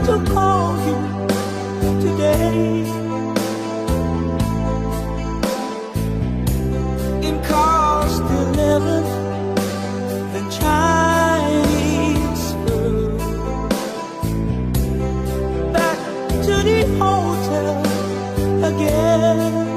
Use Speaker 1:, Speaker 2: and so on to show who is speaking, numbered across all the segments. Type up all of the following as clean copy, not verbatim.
Speaker 1: to call you today. In cost 11, the Chinese food. Back to the hotel again.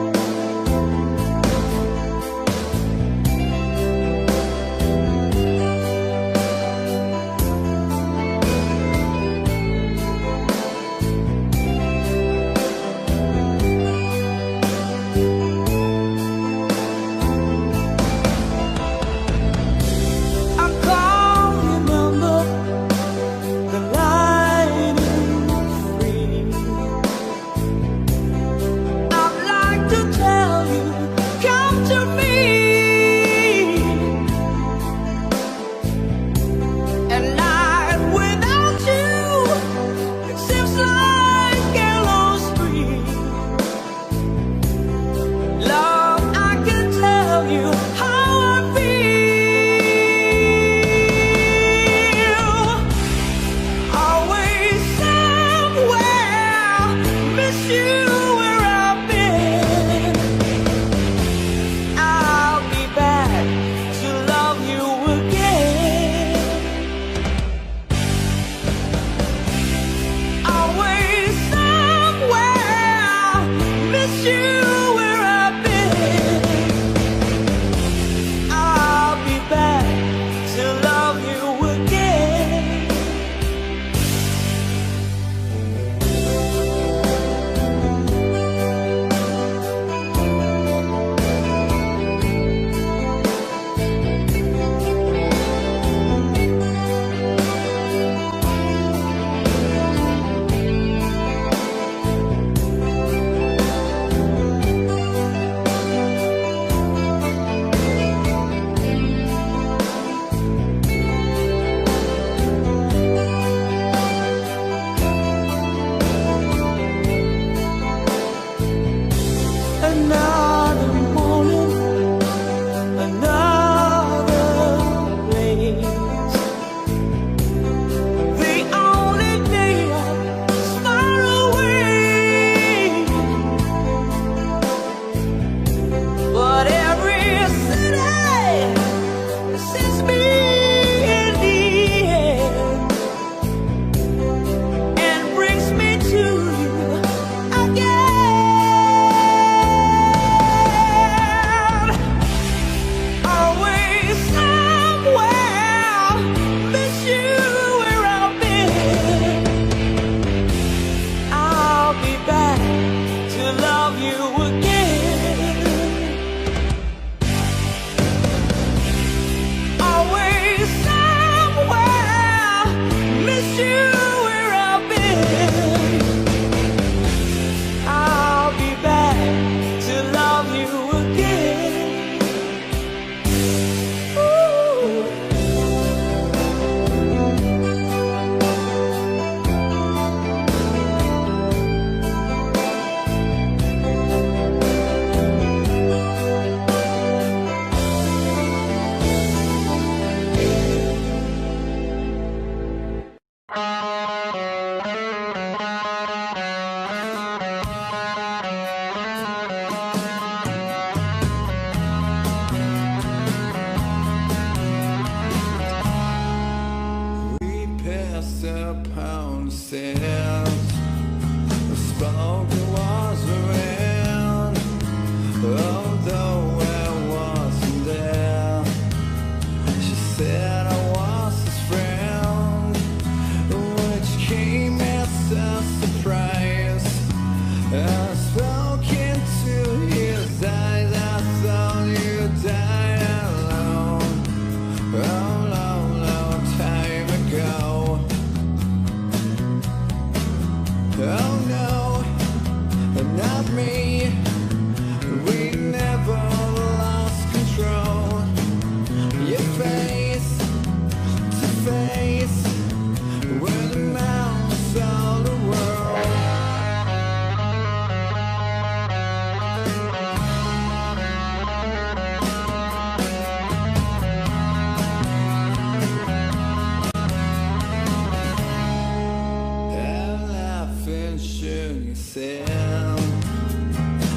Speaker 1: sugar sand.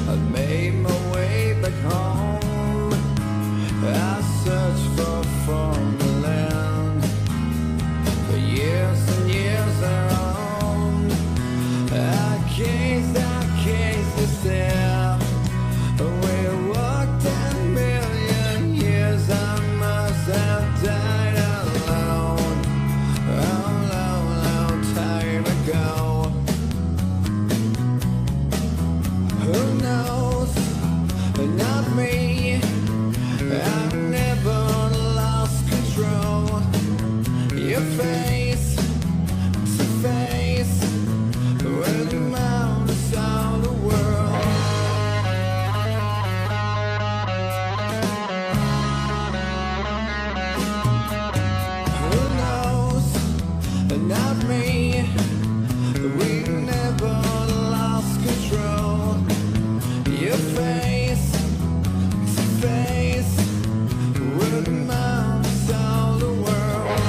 Speaker 1: I made my way back home. I searched for foreign land. For years and years around, I cased the stare. We walked a million years. I must have died alone, a long, long time ago. Who knows? Not me. I've never lost control. Your face to face with the mountains of the world. Who knows? Not me. We never lost control. Your face to face with the mountains of the world.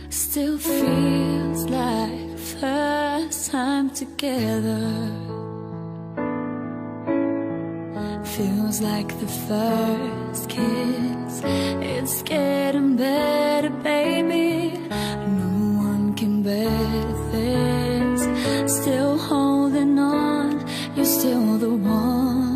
Speaker 2: Still feels like first time together. Feels like the first kiss. It's getting better, baby. No one can better this. Still holding on, you're still the one.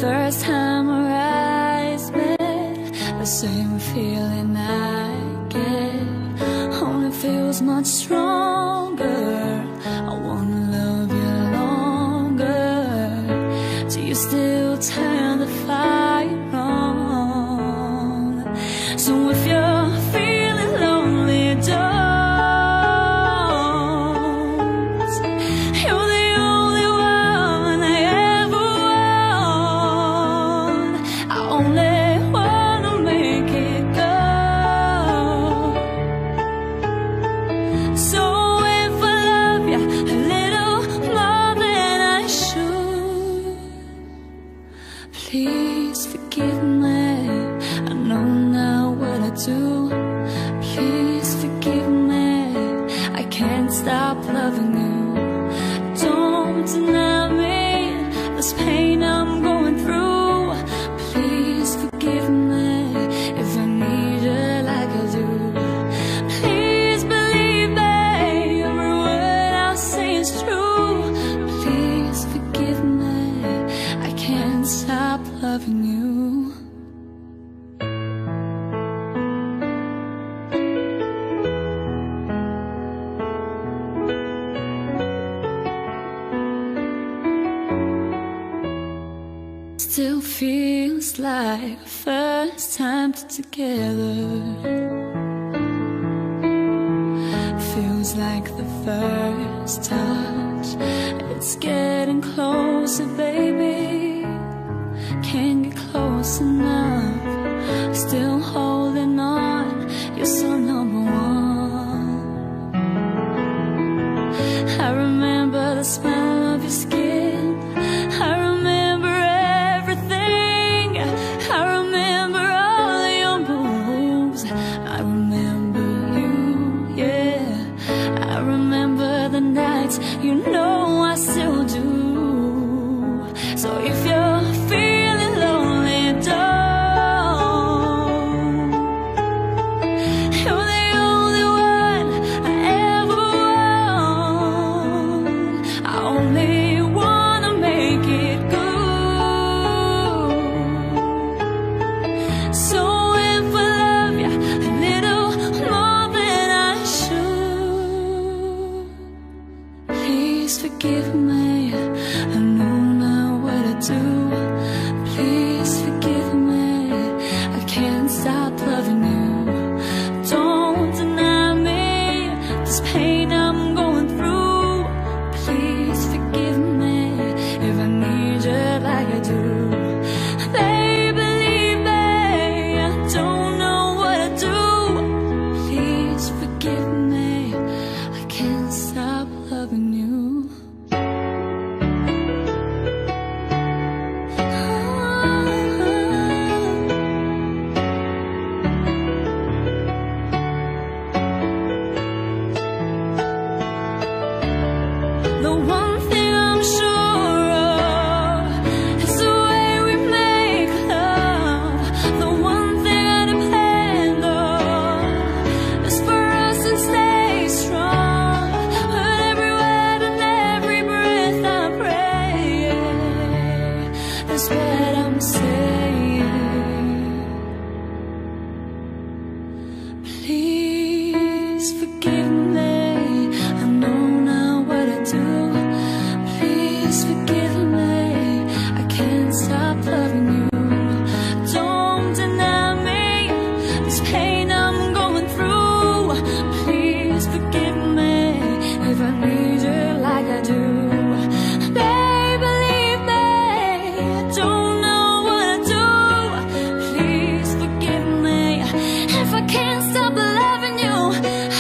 Speaker 2: First time our eyes met, the same feeling I get. Only feels much stronger. I wanna love you longer. Do you still turn the fire on? So if you're feeling lonely, don't. You're the only one I ever want. I only wanna make it go. So if I love you a little more than I should, please forgive me. I know now what I do. Please forgive me. I can't stop loving you. Don't deny me this pain I'm going through. Please forgive me if I need you like I do. Please believe me, every word I say is true. Please forgive me, I can't stop loving you. Still feels like first time together. Feels like the first touch. It's getting closer, baby. Can't get close enough. Still holding on, you're so number one. I remember the smell of your skin. I remember everything. I remember all your moves. I remember you, yeah. nights, you know I still do. So if you're feeling lonely, don't. You're the only one I ever want. I only wanna make it good. So if I love you a little more than I should, please forgive me. I know now what I do. Please forgive me. I can't stop loving you. Don't deny me this pain I'm going through. Please forgive me if I need you like I do. Baby, believe me, I don't know what I do. Please forgive me. I can't stop loving you. The one thing I'm sure of is the way we make love. The one thing I depend on is for us to stay strong. With every word and every breath I pray, that's what I'm saying. Please forgive me. I know now what I do. Please forgive me. I can't stop loving you. Don't deny me this pain I'm going through. Please forgive me if I need you like I do. Baby, believe me, I don't know what I do. Please forgive me if I can't stop loving you.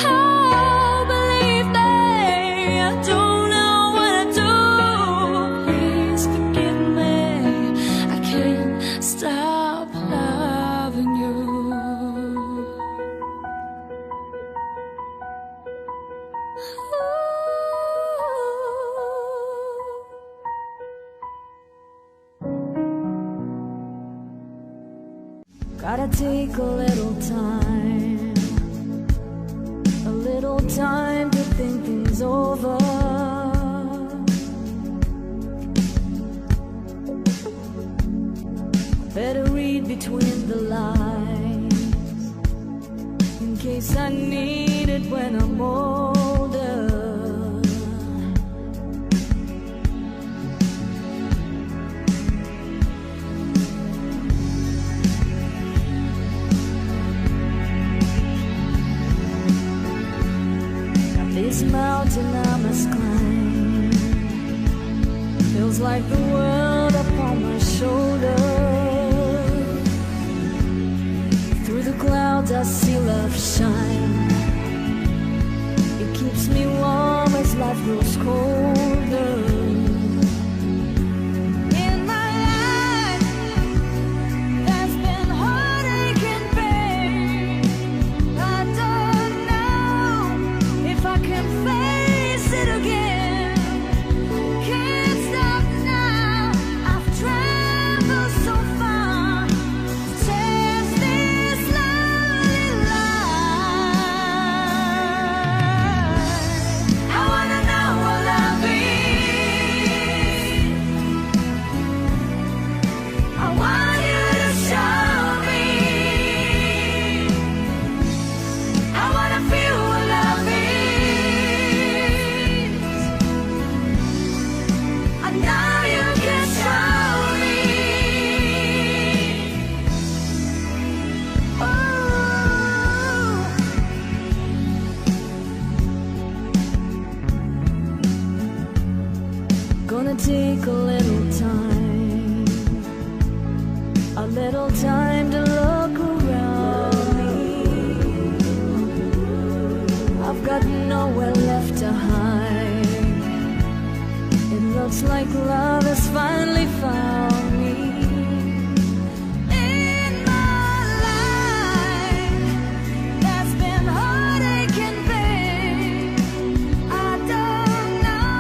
Speaker 2: Oh, believe me, I don't know what I do. Please forgive me, I can't stop loving you. Gotta take a little time to think things over. Better read between the lines in case I need it when I'm older. This mountain I must climb feels like the world upon my shoulder. Through the clouds I see love shine. It keeps me warm as life grows colder. In my life there's been heartache and pain. I don't know if I can face it again. Can't stop now. I've traveled so far to taste this lonely life. I wanna know what love is. I want you to show me. I wanna feel what love is. I know you can show me. Oh, gonna take a little time to look around me. I've got nowhere left to hide. It looks like love has finally found me. In my life there's been heartache and pain. I don't know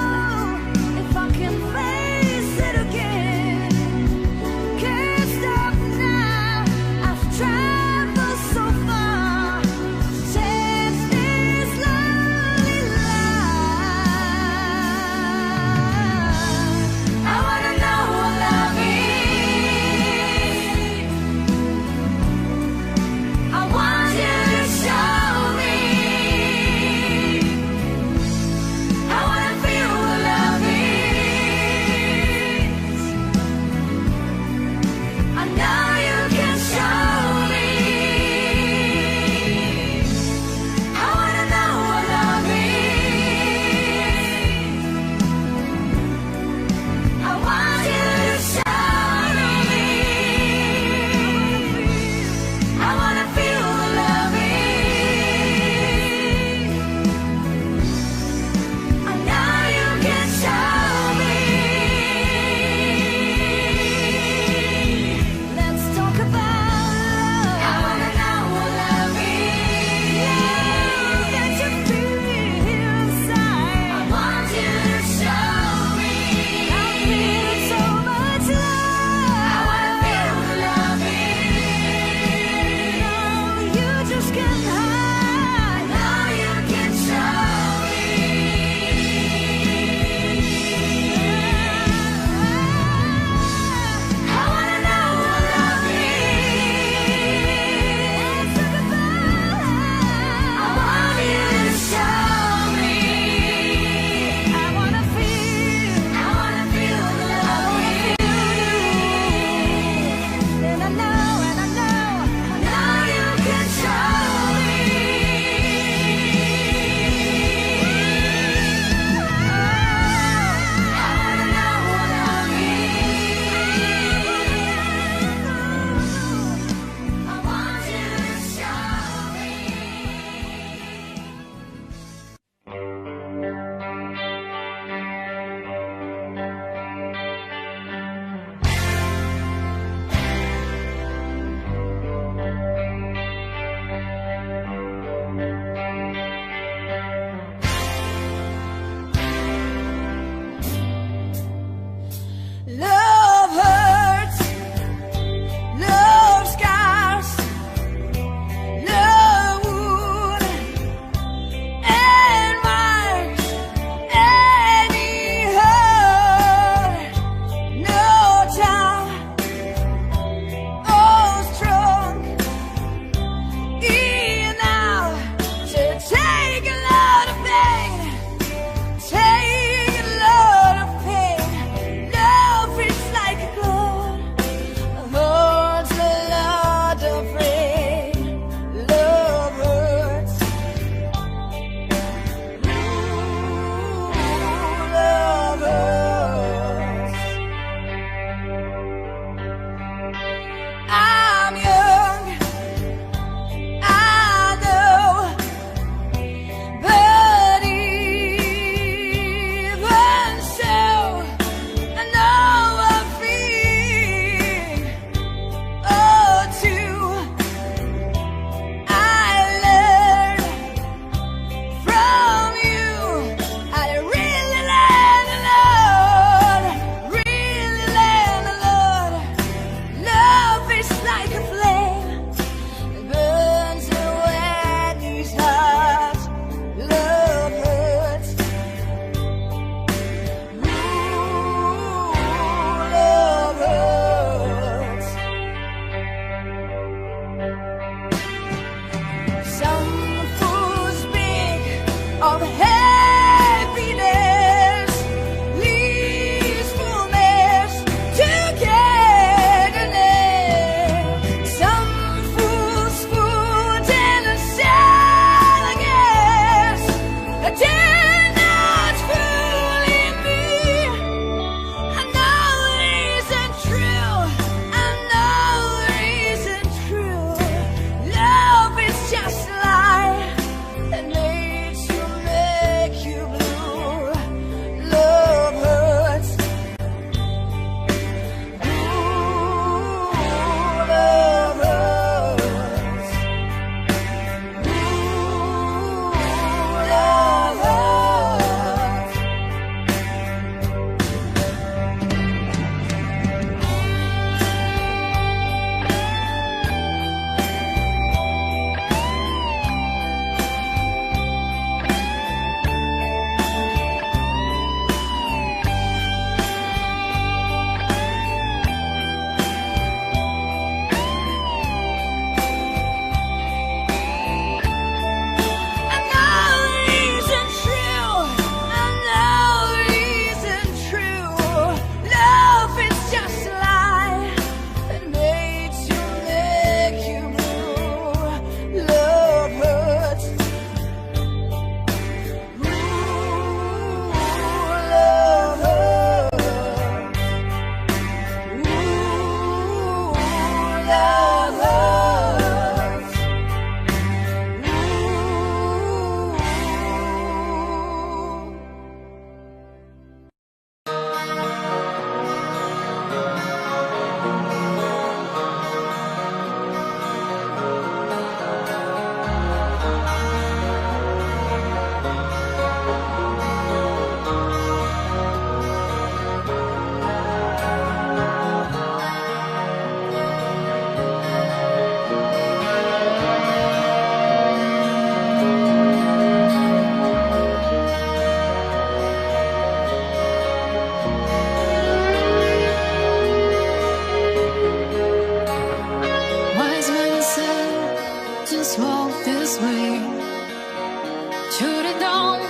Speaker 2: to the dawn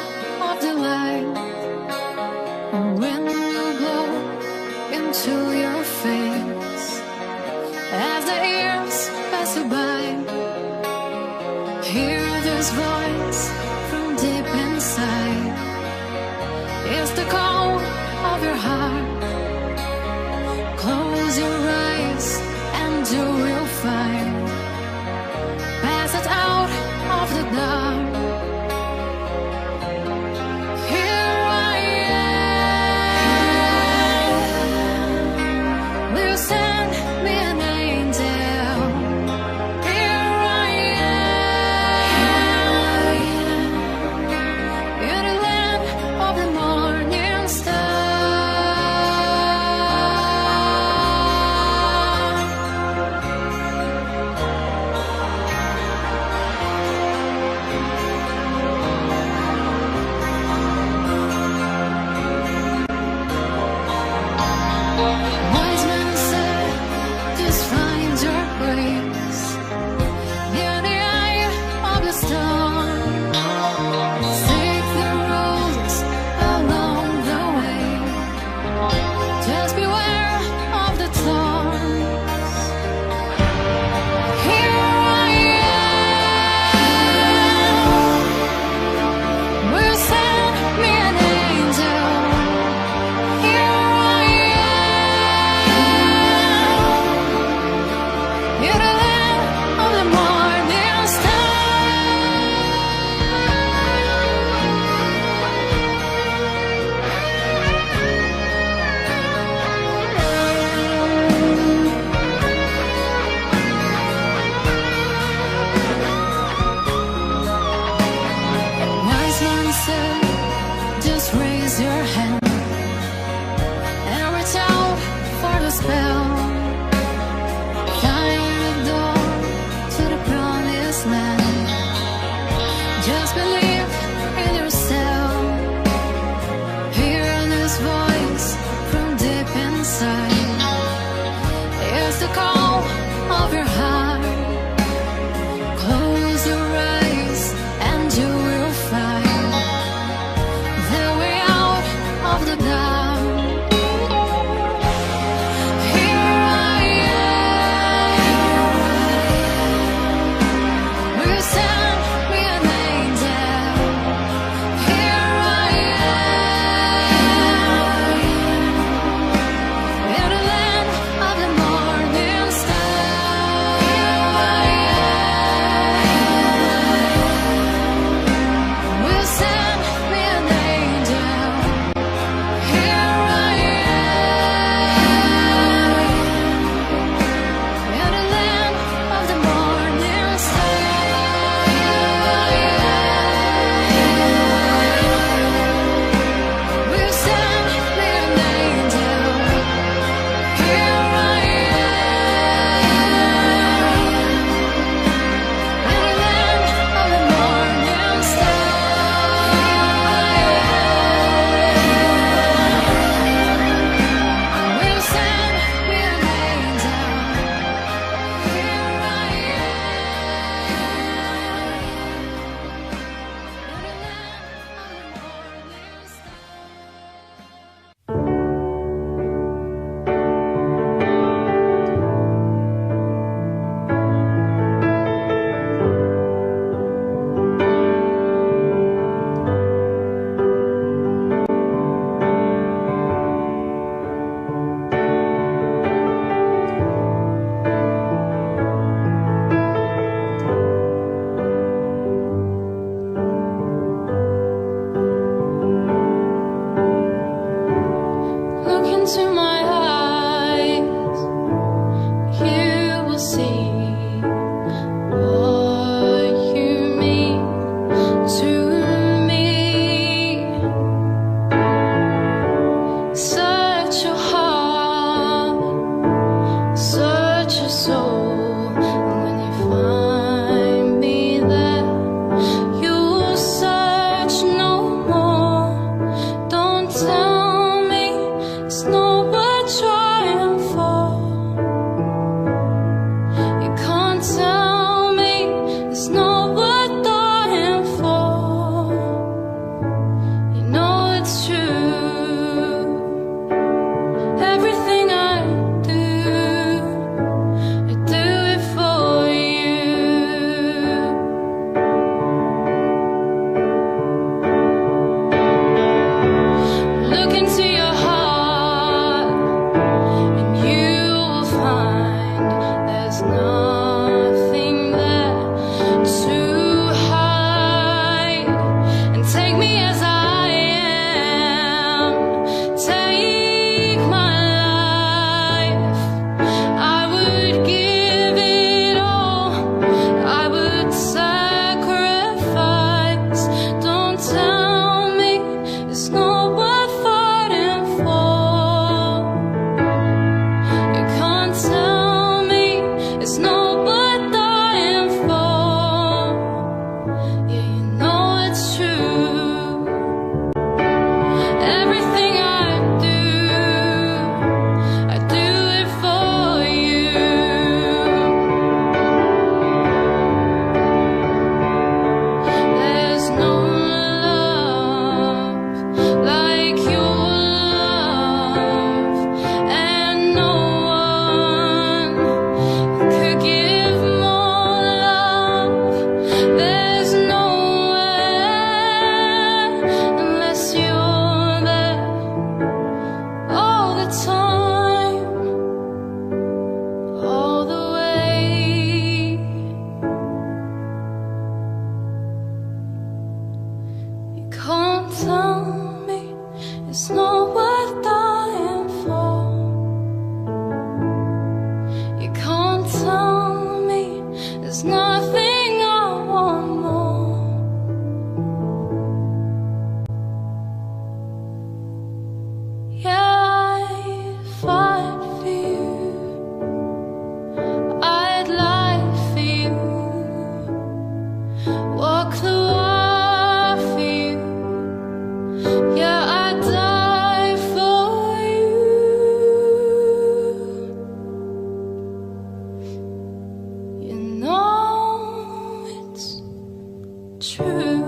Speaker 2: of the light. When you blow into your face, as the years pass you by, hear this voice from deep inside. It's the call of your heart. Close your eyes and you will find, pass it out of the dark. Here tell me it's not worth dying for. You can't tell me there's nothing I want more. Yeah, I'd fight for you, I'd lie for you, walk the wire for you. Yeah, I'd die for you. You know it's true.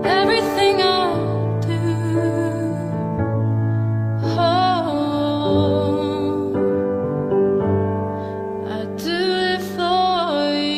Speaker 2: Everything I do, oh, I do it for you.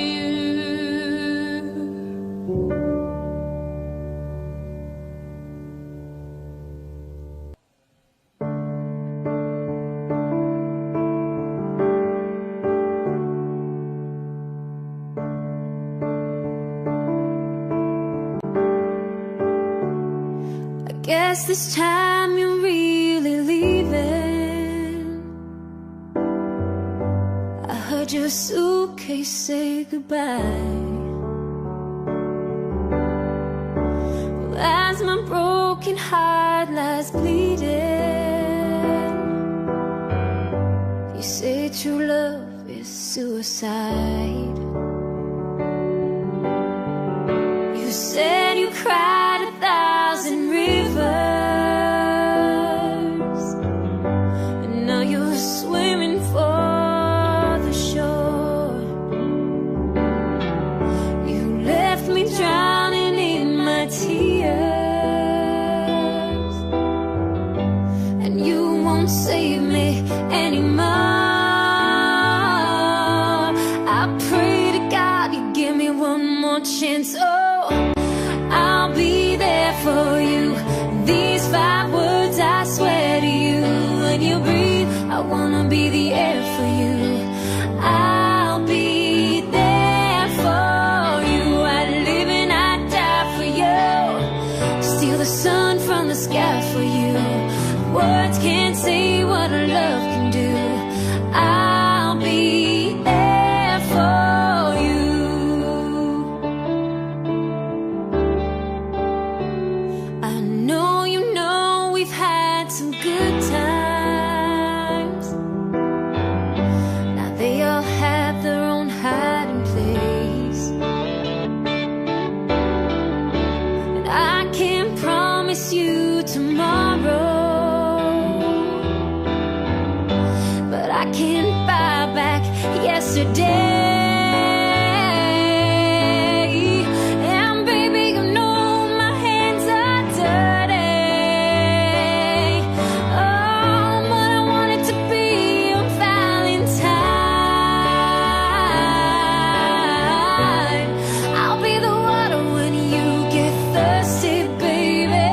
Speaker 2: I guess this time you're really leaving. I heard your suitcase say goodbye. Well, as my broken heart lies bleeding, you say true love is suicide. You said you cried 1,000 rivers, and now you're swimming for the shore. You left me drowning in my tears, and you won't save me anymore. I pray to God you give me one more chance. Oh, I'll be there for you. These 5 words I swear to you. When you breathe, I wanna be the air for you. I'll be there for you. I'd live and I'd die for you. Steal the sun from the sky for you. Words can't say what love can do. I'll be there for you. I know you know we've had some good times. Now they all have their own hiding place, and I can't promise you tomorrow, but I can't buy back yesterday. And baby, you know my hands are dirty. Oh, but I want it to be on Valentine. I'll be the water when you get thirsty, baby.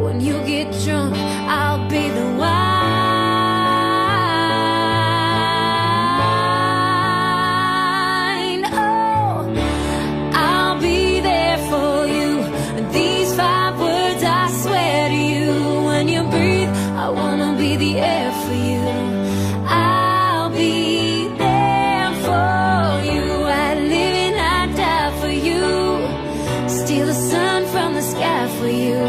Speaker 2: When you get drunk, I'll be the wine. Oh, I'll be there for you. These 5 words I swear to you. When you breathe, I wanna be the air for you. I'll be there for you. I'd live and I'd die for you. Steal the sun from the sky for you.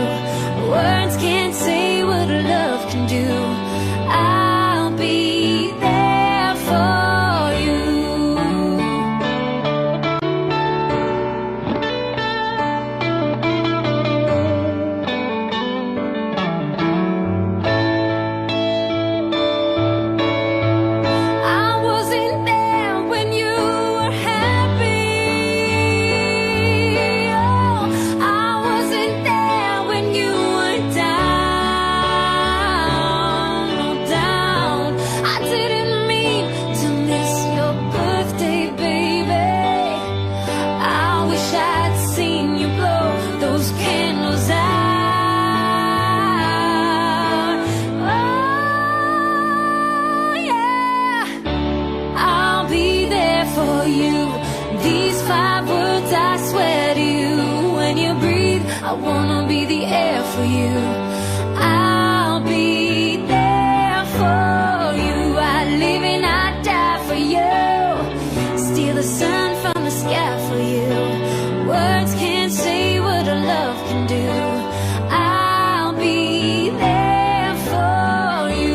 Speaker 2: Words can't say what love can do. I'll be there for you. I wasn't there when you were happy. Oh, I wasn't there when you were down, oh, down. I didn't mean to miss your birthday, baby. I wish I'd seen you blow those candles out. Oh, yeah. I'll be there for you. These 5 words I swear to wanna be the air for you. I'll be there for you. I live and I die for you. Steal the sun from the sky for you. Words can't say what a love can do. I'll be there for you.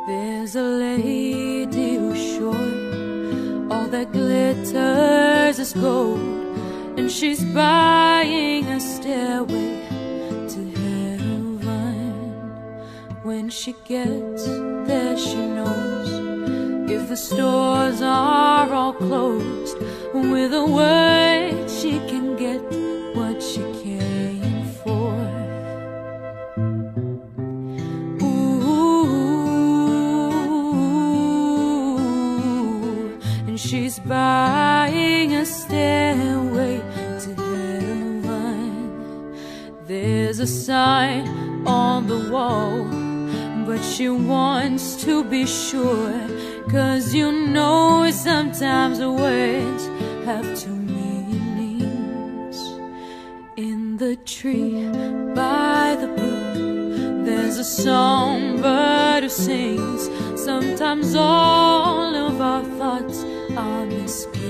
Speaker 2: There's a lady who's sure all that glitters is gold, and she's buying a stairway to heaven. When she gets there, she knows if the stores are all closed, with a word she can get what she came for. She's buying a stairway to heaven. There's a sign on the wall, but she wants to be sure, 'cause you know sometimes the words have two meanings. In the tree by the brook, there's a songbird who sings. Sometimes all of our thoughts are misgiven.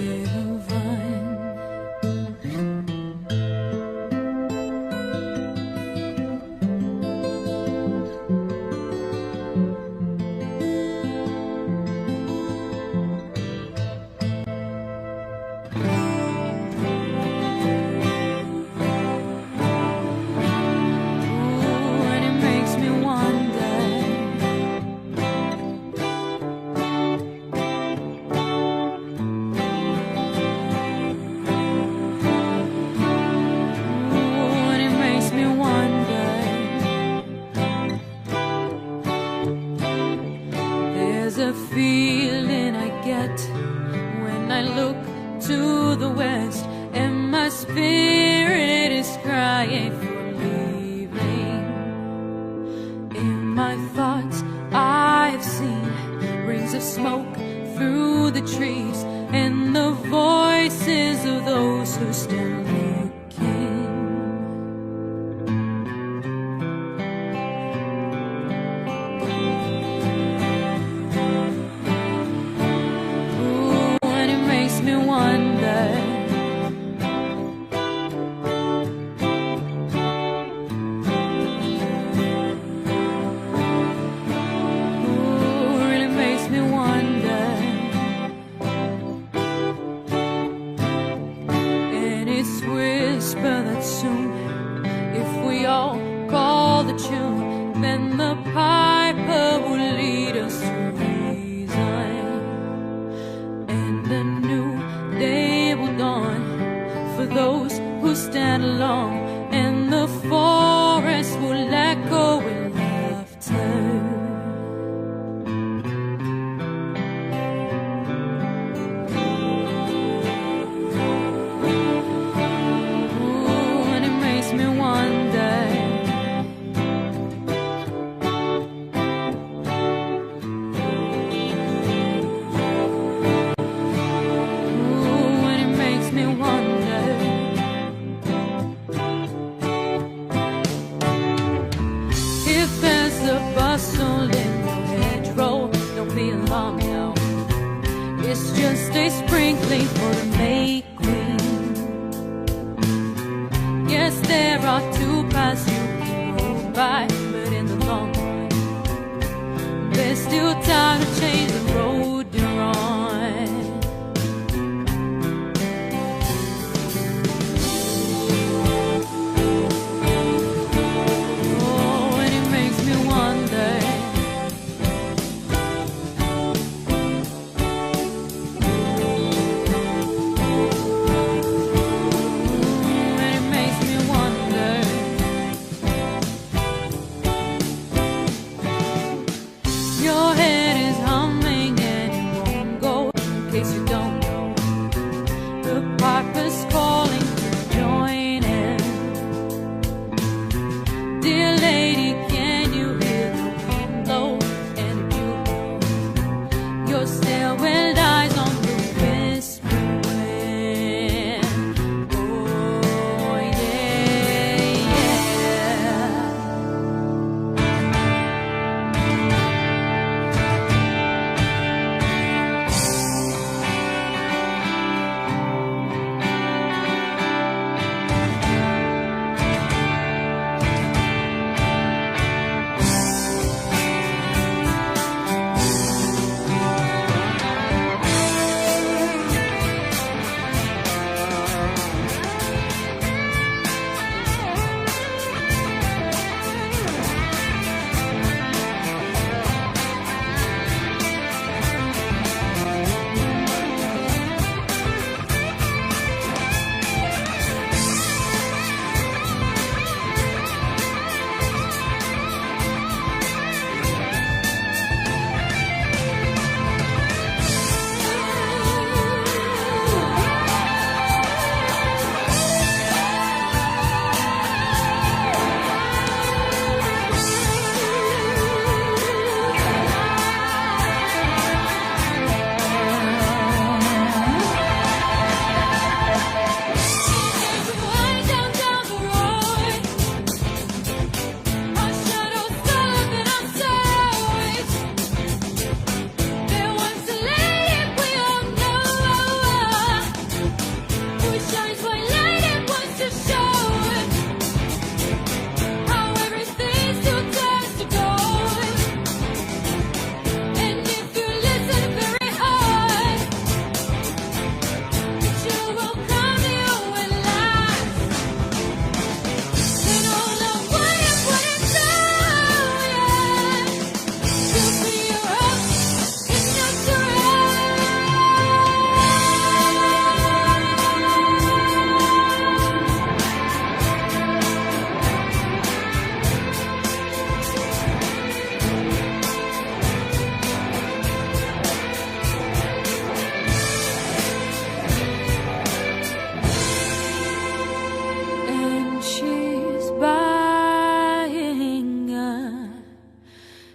Speaker 2: Feeling I get when I look to the west, and my spirit is crying for leaving. In my thoughts I've seen rings of smoke through the trees, and the voices of those who stand looking. That soon, if we all call the tune, then the piper will lead us to reason, and a new day will dawn for those who stand alone, and the forest will echo with laughter. It's just a sprinkling for the May Queen. Yes, there are two paths you can go by, but in the long run, there's still time to change the road you're on. Oh, and it makes me wonder.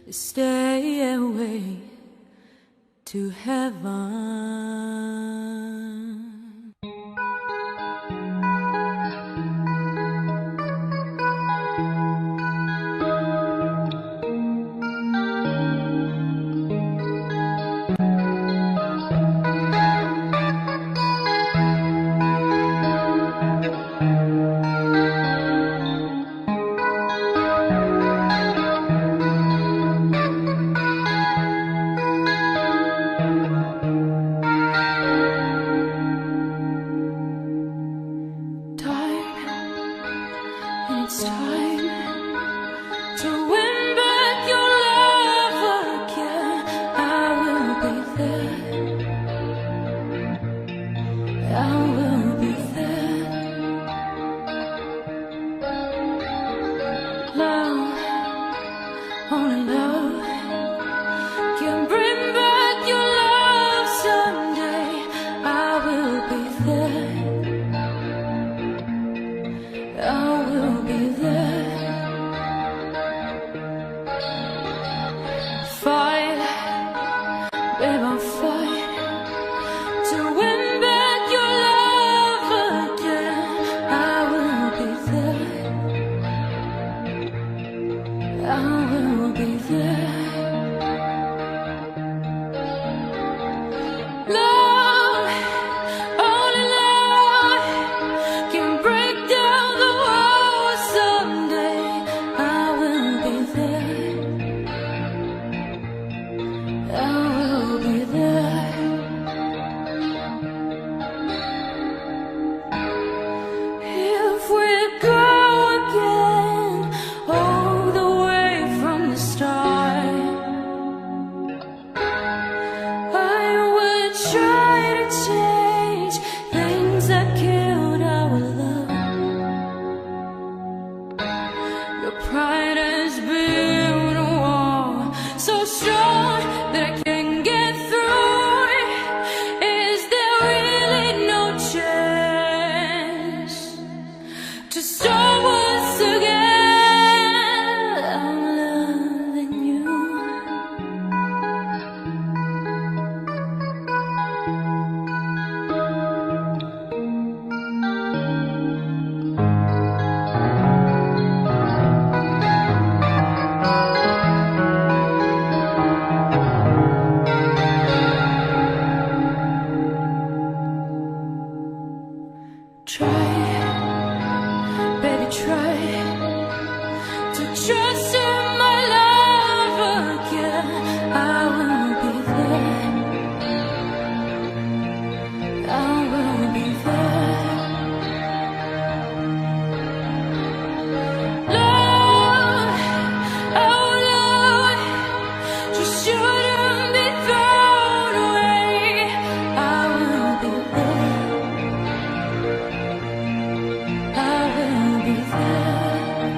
Speaker 2: Stairway to heaven. It's time to win back your love again. I will be there. I will be there. Love, only love can bring back your love someday. I will be there. I will be there. Fight, babe, I'll fight to win back your love again. I will be there. I will be there. Love, trust in my love again, I will be there. I will be there. Love, oh Lord, just shouldn't be thrown away. I will be there. I will be there.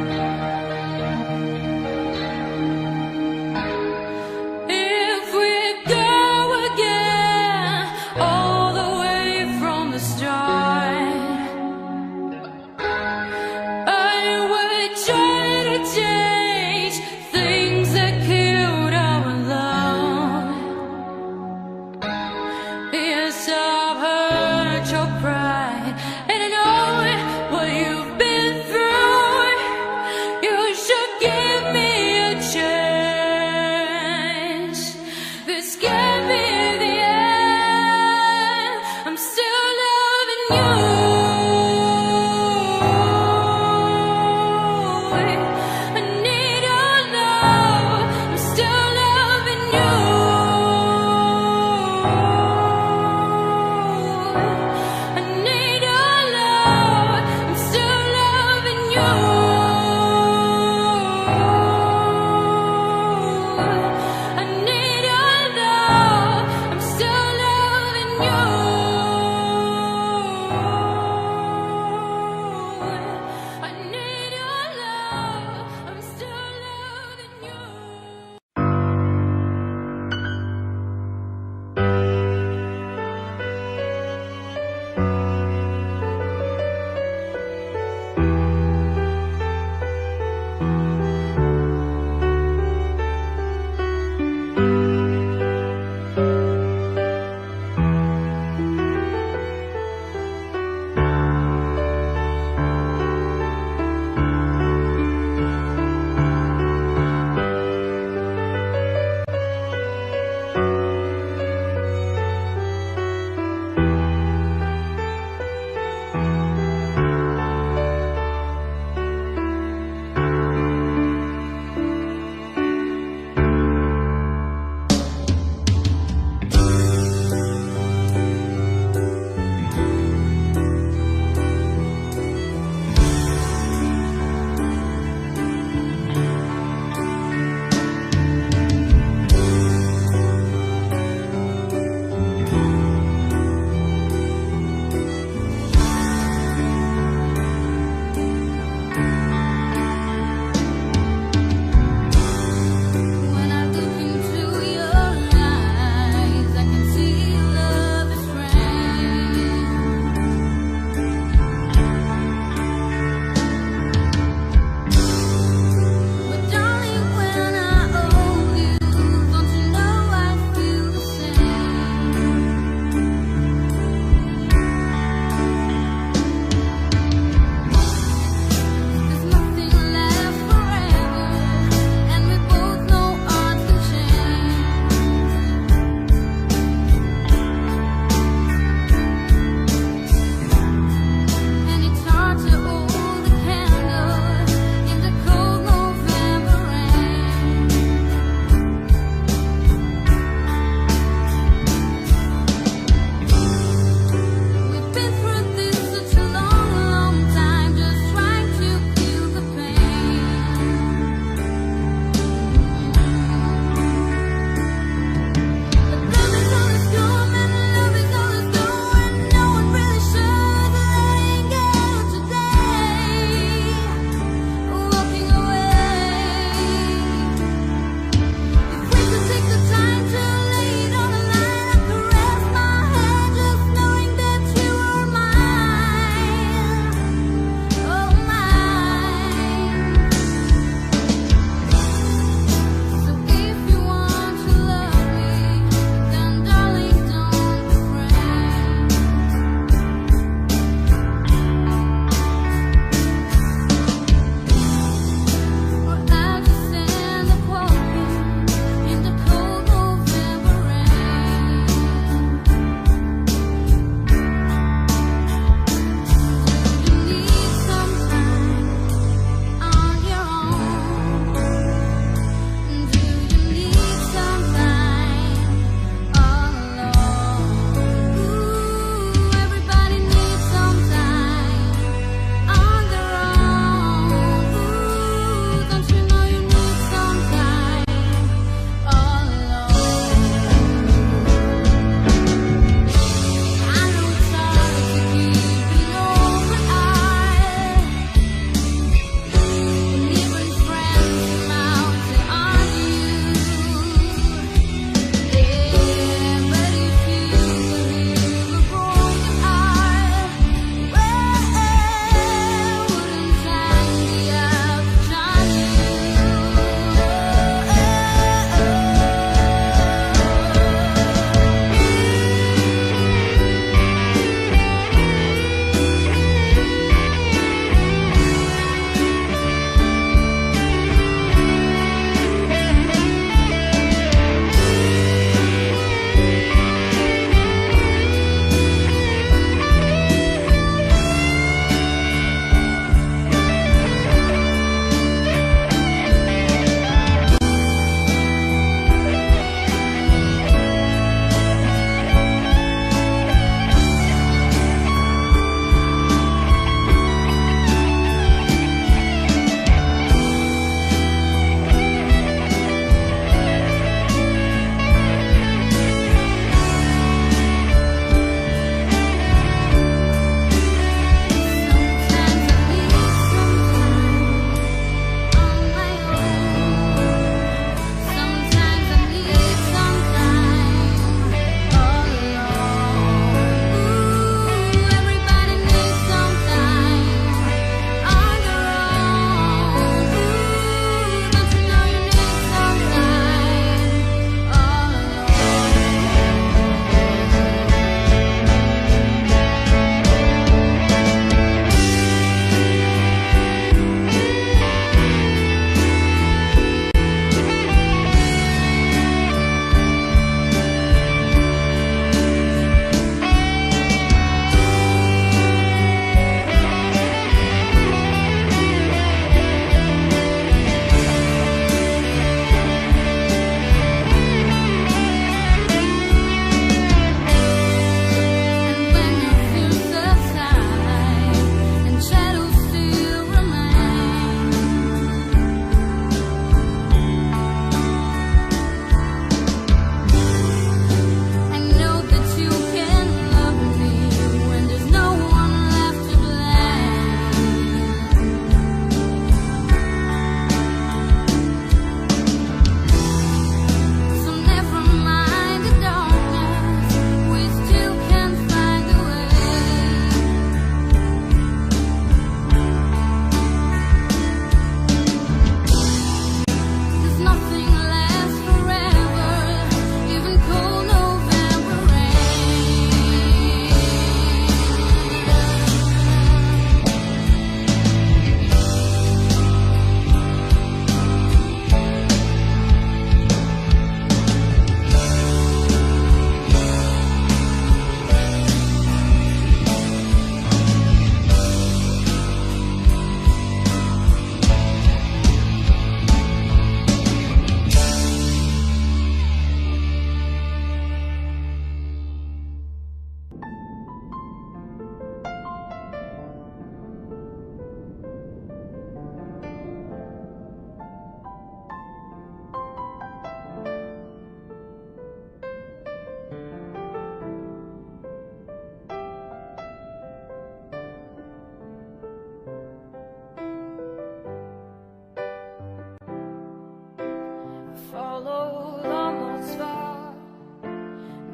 Speaker 2: followed almost far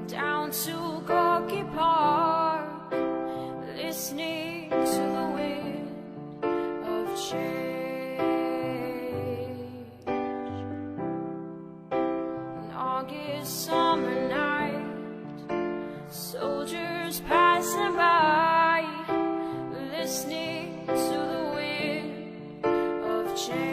Speaker 2: down to Gorky Park, listening to the wind of change. An August summer night, soldiers passing by, listening to the wind of change.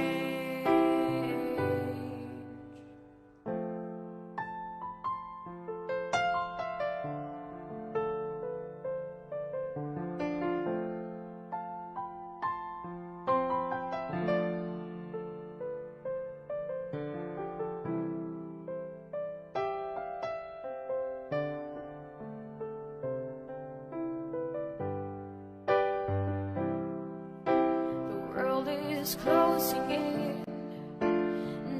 Speaker 2: Is closing in.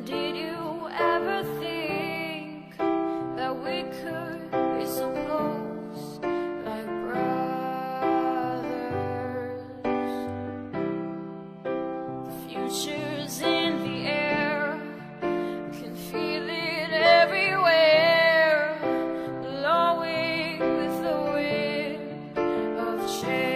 Speaker 2: Did you ever think that we could be so close, like brothers? The future's in the air, can feel it everywhere, blowing with the wind of change.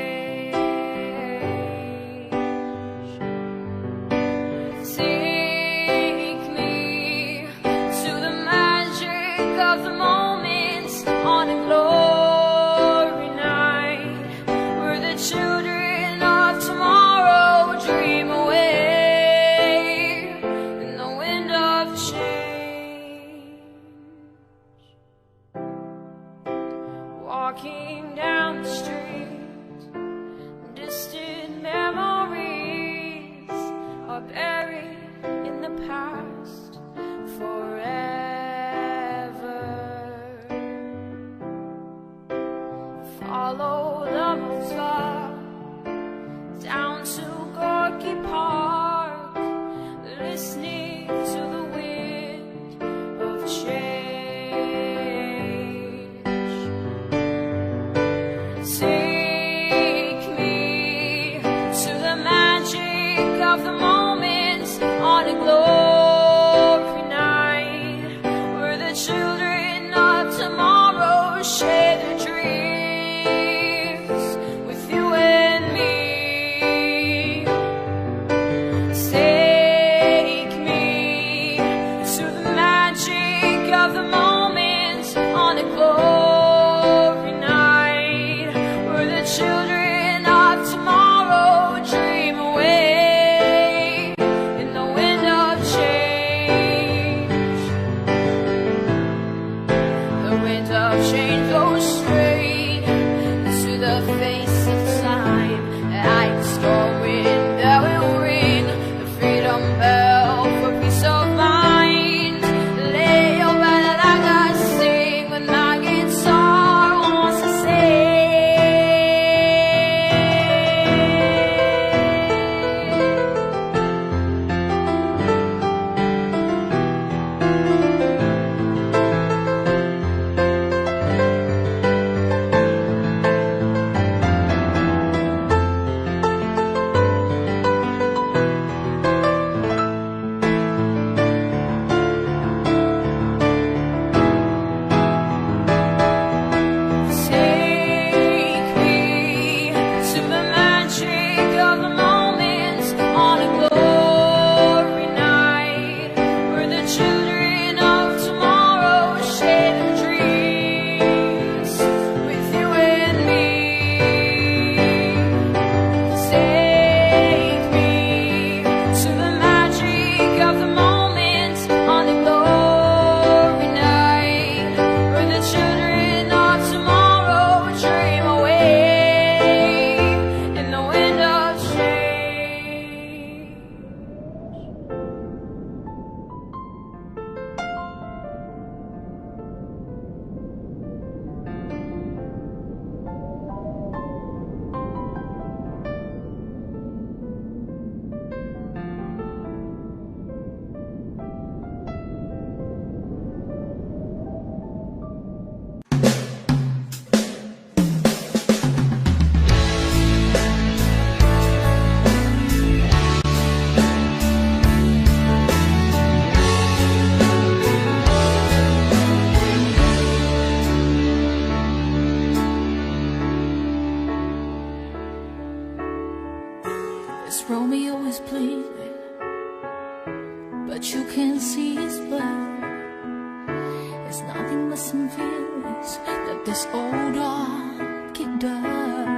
Speaker 2: oh dark and dark.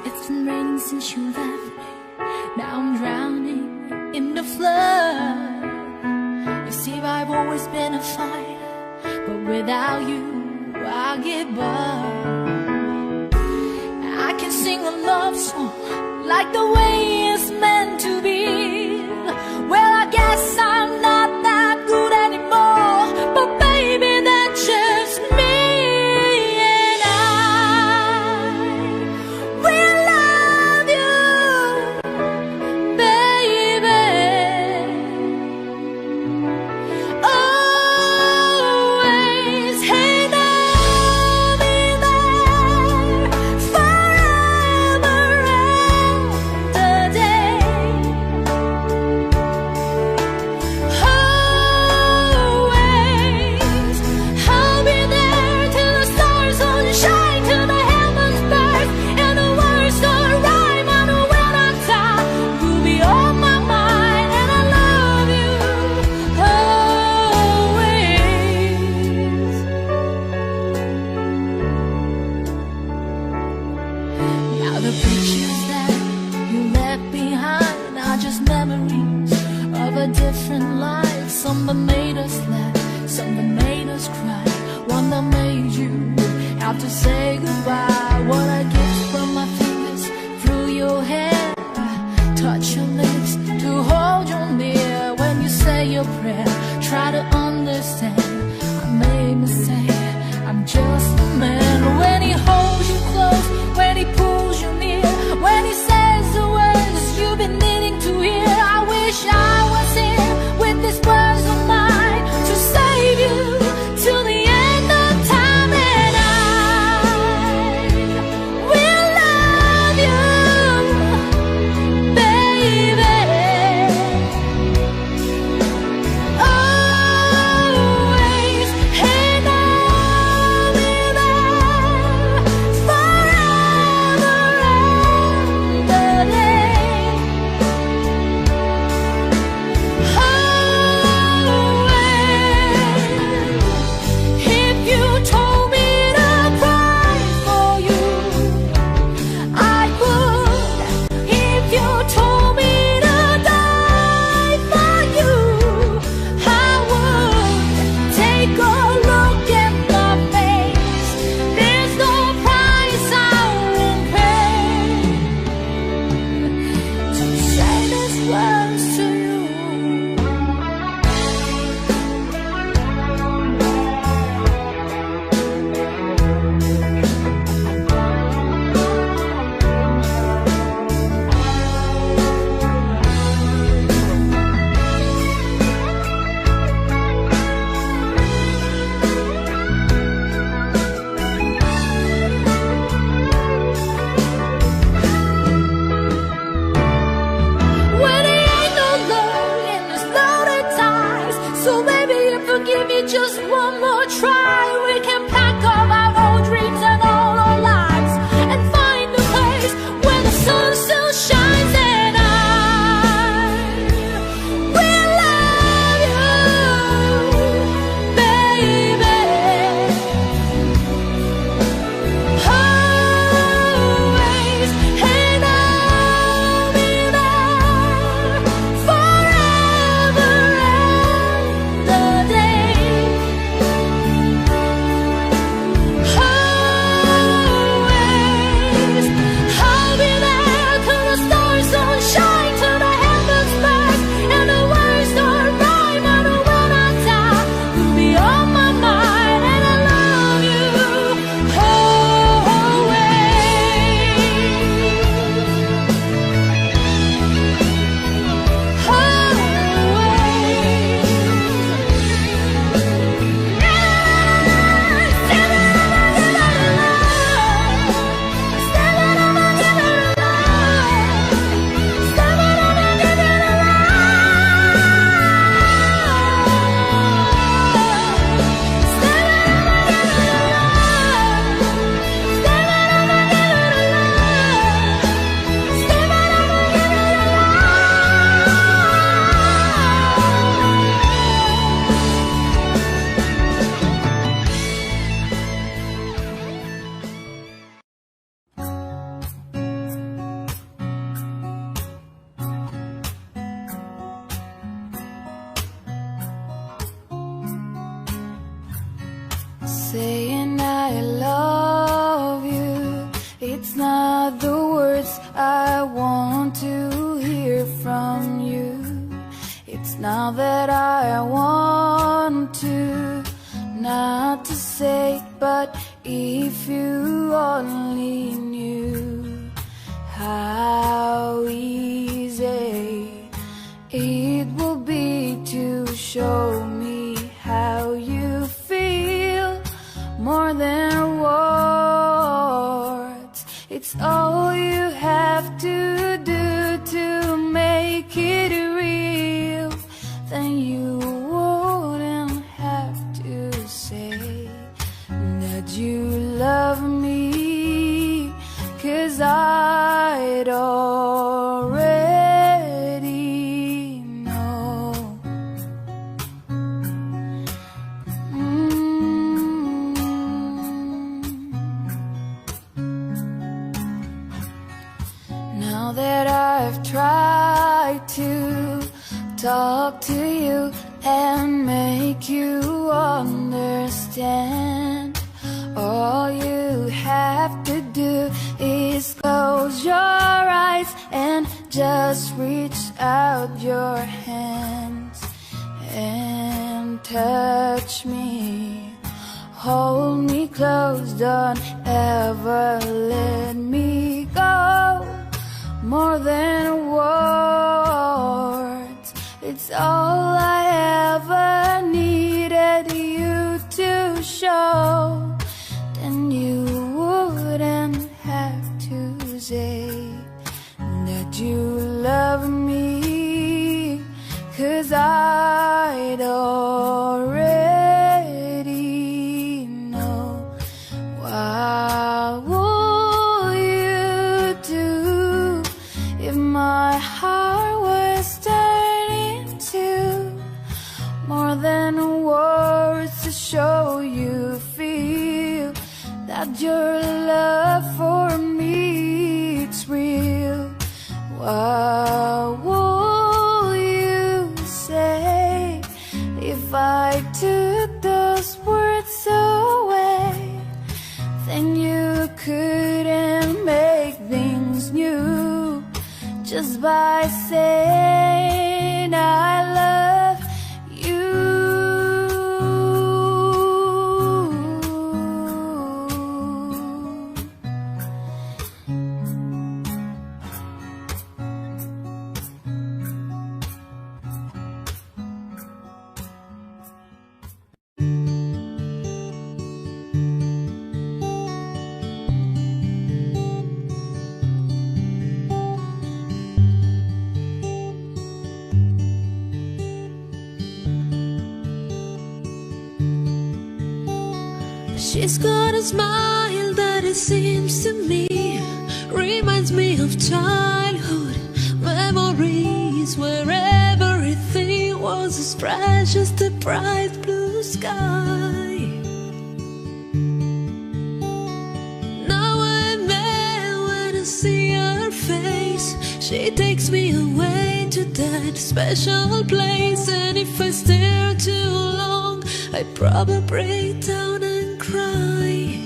Speaker 2: It's been raining since you left me. Now I'm drowning in the flood. You see, I've always been a fighter, but without you, I get burned. I can sing a love song like the way it's meant to be. Well, I guess I'm not that good anymore, but baby, that's just me. And I will love you, baby, always. And I'll be there forever and a day. Always, I'll be there till the stars all shine, till the heavens burst and the words start rhyme. I know when I die, you'll be on my mind, and I love you always. Now the pictures that you left behind are just memories of a different life. Some that made us laugh, some that made us cry, one that made you have to say goodbye. What I get from my fingers through your hair, touch your lips to hold you near. When you say your prayer, try to understand. I made a mistake, I'm just a man. When he holds you close, when he pulls you near, when he says the words you've been needing to hear, I wish I was here with these words of mine to save you till the end of time. And I will love you, baby, always. And I'll be there forever and a day. Always. If you told me to cry for you, I would. If you told me to die for you, I would. Take a look at my face. There's no price I won't pay to say these words to you. When there ain't no love in this loaded ties, so baby, if you give me just one more try, we can pack up our old dreams and all our lives and find a place where the sun still shines. And I will love you, baby, always. And I'll be there forever and a day. saying I love you. It's not the words I want to hear from you. It's now that I want to, not to say, but if you only knew how easy it will be to show me how you feel more than words. It's all you have to do to make it real. Then you wouldn't have to say that you love me, 'cause I'd already know. Now that I've tried to talk to you and make you understand, all you have to do is close your eyes and just reach out your hands and touch me. Hold me close, don't ever let me go. More than words, it's all I ever needed you to show. Then you wouldn't have to say that you love me, 'cause I'd already know. What would you do if my heart was turning to more than words to show you feel that your love for me, it's real? What would you say if I took those words away? Then you couldn't make things new just by saying I love you.
Speaker 3: She's got a smile that it seems to me reminds me of childhood memories, where everything was as fresh as the bright blue sky. Now and then when I see her face, she takes me away to that special place. And if I stare too long, I probably break down and cry.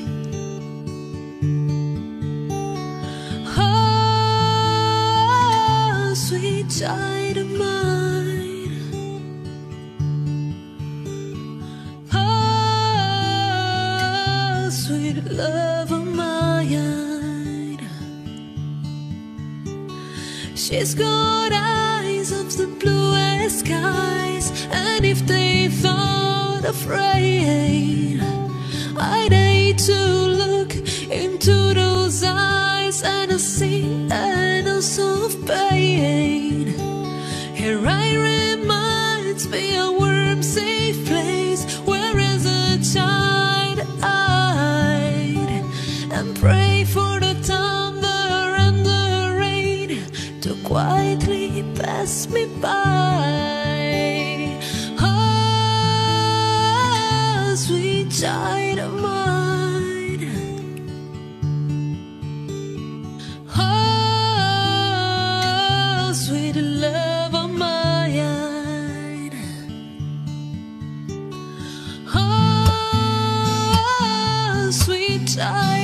Speaker 3: Oh, sweet child of mine. Oh, sweet love of mine. She's got eyes of the bluest skies, and if they thought of rain, I'd hate to look into those eyes and I see annals of pain. Her eye reminds me a warm, safe place where as a child I'd and pray for the thunder and the rain to quietly pass me by. Oh, sweet child of mine. Oh, sweet love of mine. shy